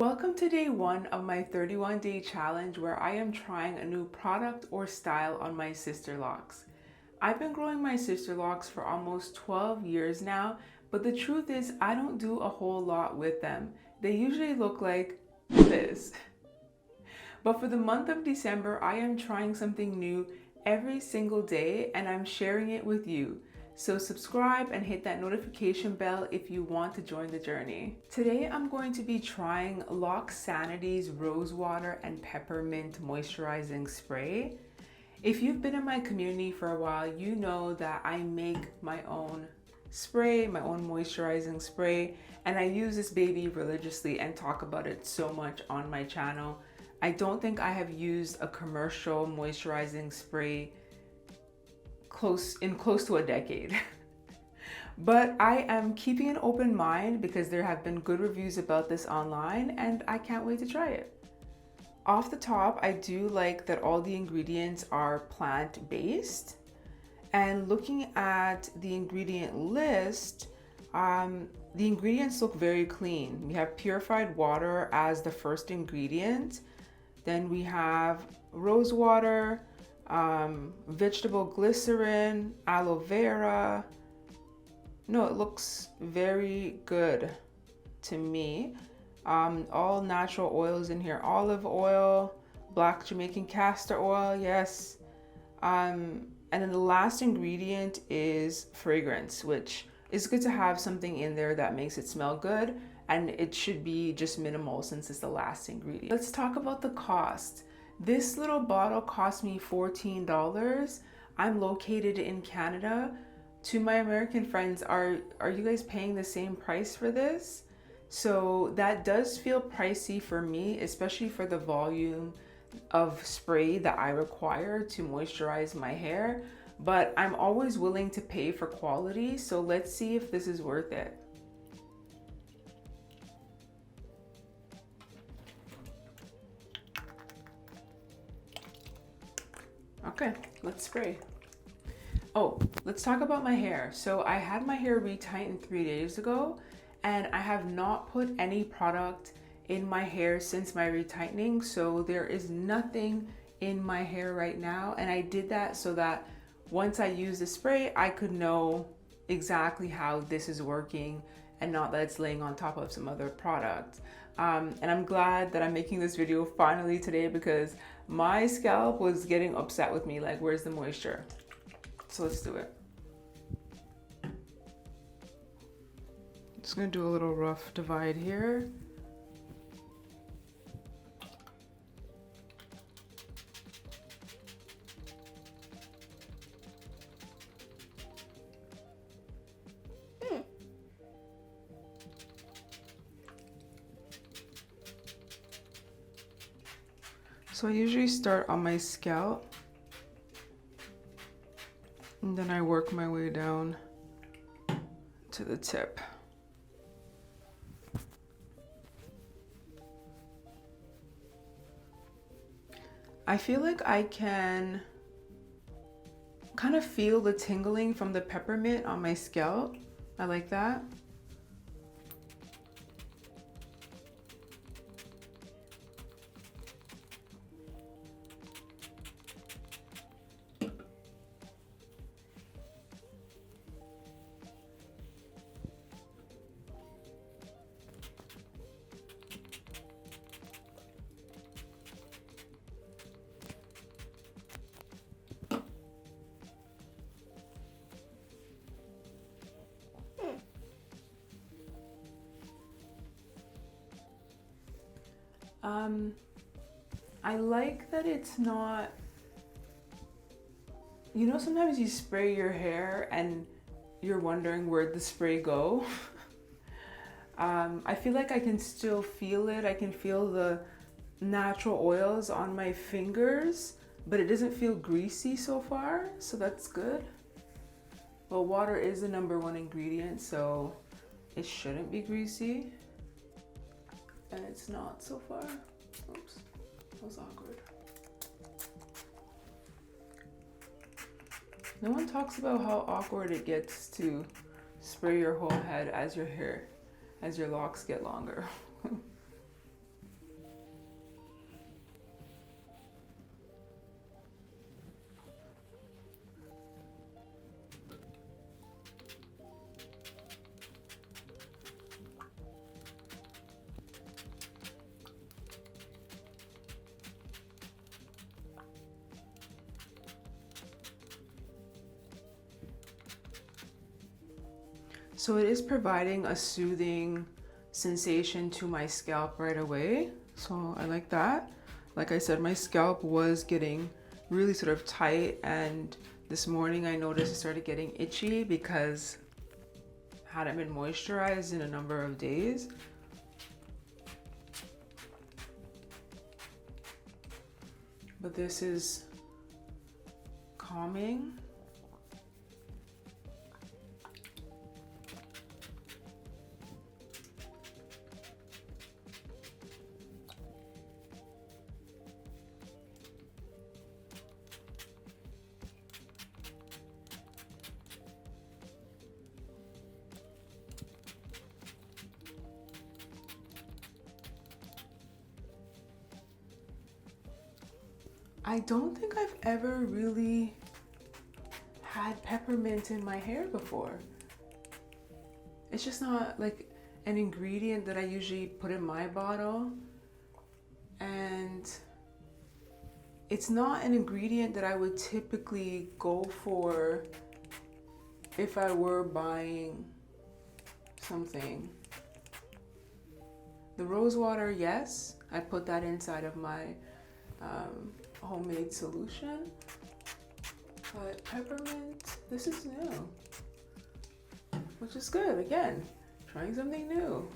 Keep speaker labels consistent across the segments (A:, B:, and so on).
A: Welcome to day one of my 31-day challenge where I am trying a new product or style on my sister locks. I've been growing my sister locks for almost 12 years now, but the truth is I don't do a whole lot with them. They usually look like this. But for the month of December, I am trying something new every single day and I'm sharing it with you. So subscribe and hit that notification bell if you want to join the journey. Today I'm going to be trying Locsanity's rosewater and peppermint moisturizing spray. If you've been in my community for a while, you know that I make my own spray, my own moisturizing spray, and I use this baby religiously and talk about it so much on my channel. I don't think I have used a commercial moisturizing spray close to a decade. But I am keeping an open mind because there have been good reviews about this online and I can't wait to try it. Off the top, I do like that all the ingredients are plant-based, and looking at the ingredient list, the ingredients look very clean. We have purified water as the first ingredient. Then we have rose water, vegetable glycerin, aloe vera. No, it looks very good to me. All natural oils in here, olive oil, black Jamaican castor oil, yes. And then the last ingredient is fragrance, which is good to have something in there that makes it smell good, and it should be just minimal since it's the last ingredient. Let's talk about the cost. This little bottle cost me $14. I'm located in Canada. To my American friends, are you guys paying the same price for this? So that does feel pricey for me, especially for the volume of spray that I require to moisturize my hair. But I'm always willing to pay for quality, so let's see if this is worth it. Okay, let's spray. Oh, let's talk about my hair. So I had my hair retightened 3 days ago, and I have not put any product in my hair since my retightening. So there is nothing in my hair right now. And I did that so that once I use the spray, I could know exactly how this is working and not that it's laying on top of some other product. And I'm glad that I'm making this video finally today because my scalp was getting upset with me, like, where's the moisture? So let's do it. Just gonna do a little rough divide here. So I usually start on my scalp and then I work my way down to the tip. I feel like I can kind of feel the tingling from the peppermint on my scalp. I like that. I like that it's not, you know, sometimes you spray your hair and you're wondering where'd the spray go. I feel like I can still feel it. I can feel the natural oils on my fingers, but it doesn't feel greasy so far, so that's good. Well, water is the #1 ingredient, so it shouldn't be greasy. And it's not so far. Oops, that was awkward. No one talks about how awkward it gets to spray your whole head as your locks get longer. So it is providing a soothing sensation to my scalp right away. So I like that. Like I said, my scalp was getting really sort of tight, and this morning I noticed it started getting itchy because I hadn't been moisturized in a number of days. But this is calming. I don't think I've ever really had peppermint in my hair before. It's just not like an ingredient that I usually put in my bottle, and it's not an ingredient that I would typically go for if I were buying something. The rosewater, yes, I put that inside of my homemade solution, but peppermint, this is new, which is good. Again, trying something new.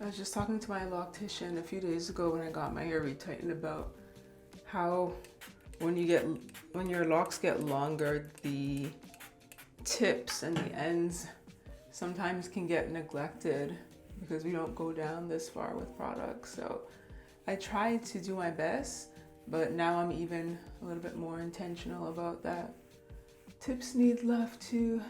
A: I was just talking to my loctician a few days ago when I got my hair retightened about how when your locks get longer, the tips and the ends sometimes can get neglected because we don't go down this far with products. So I try to do my best, but now I'm even a little bit more intentional about that. Tips need love too.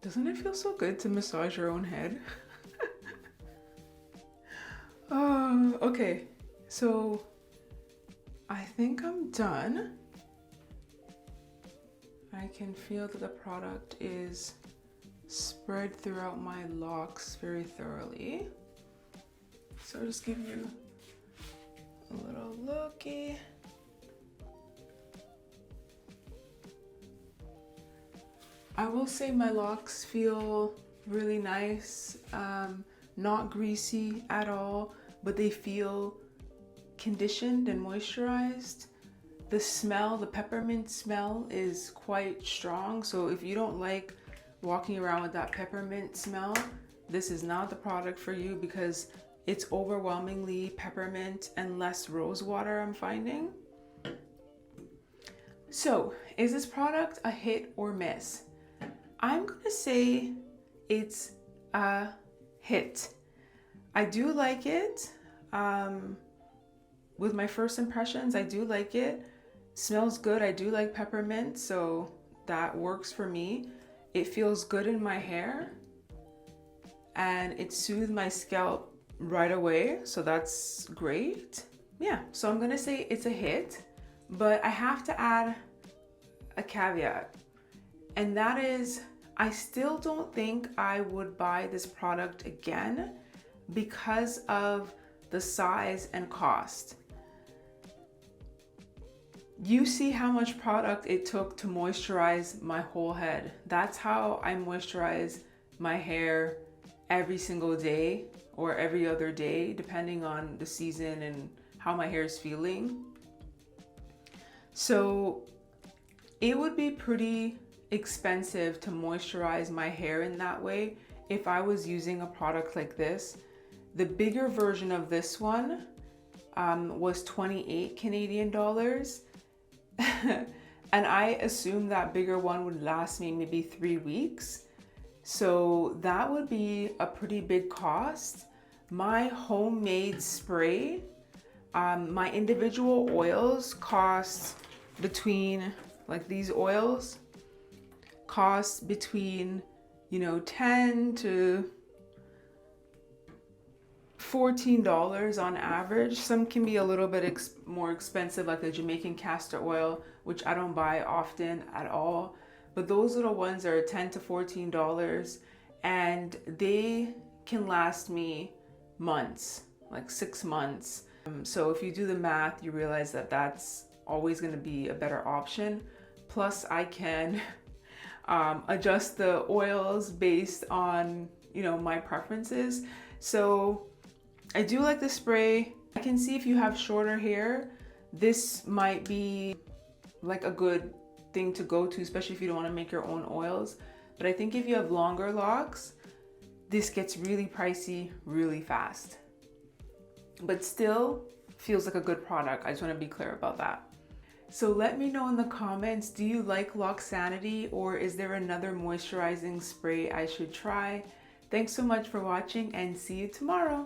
A: Doesn't it feel so good to massage your own head? Oh, okay. So I think I'm done. I can feel that the product is spread throughout my locks very thoroughly. So I'll just give you a little looky. I will say my locks feel really nice, not greasy at all, but they feel conditioned and moisturized. The smell, the peppermint smell is quite strong. So if you don't like walking around with that peppermint smell, this is not the product for you because it's overwhelmingly peppermint and less rose water, I'm finding. So is this product a hit or miss? I'm gonna say it's a hit. I do like it. With my first impressions, I do like it. Smells good. I do like peppermint, so that works for me. It feels good in my hair and it soothed my scalp right away, so that's great. Yeah, so I'm gonna say it's a hit, but I have to add a caveat, and that is I still don't think I would buy this product again because of the size and cost. You see how much product it took to moisturize my whole head. That's how I moisturize my hair every single day or every other day, depending on the season and how my hair is feeling. So it would be pretty expensive to moisturize my hair in that way if I was using a product like this. The bigger version of this one was 28 Canadian dollars. And I assumed that bigger one would last me maybe 3 weeks. So that would be a pretty big cost. My homemade spray, my individual oils cost between, like these oils, cost between, you know, $10 to $14 on average. Some can be a little bit more expensive, like the Jamaican castor oil, which I don't buy often at all. But those little ones are $10 to $14, and they can last me months, like 6 months. So if you do the math, you realize that that's always going to be a better option. Plus, I can adjust the oils based on, you know, my preferences. So I do like the spray. I can see if you have shorter hair, this might be like a good thing to go to, especially if you don't want to make your own oils. But I think if you have longer locks, this gets really pricey really fast. But still feels like a good product. I just want to be clear about that. So let me know in the comments, do you like Locsanity, or is there another moisturizing spray I should try? Thanks so much for watching, and see you tomorrow.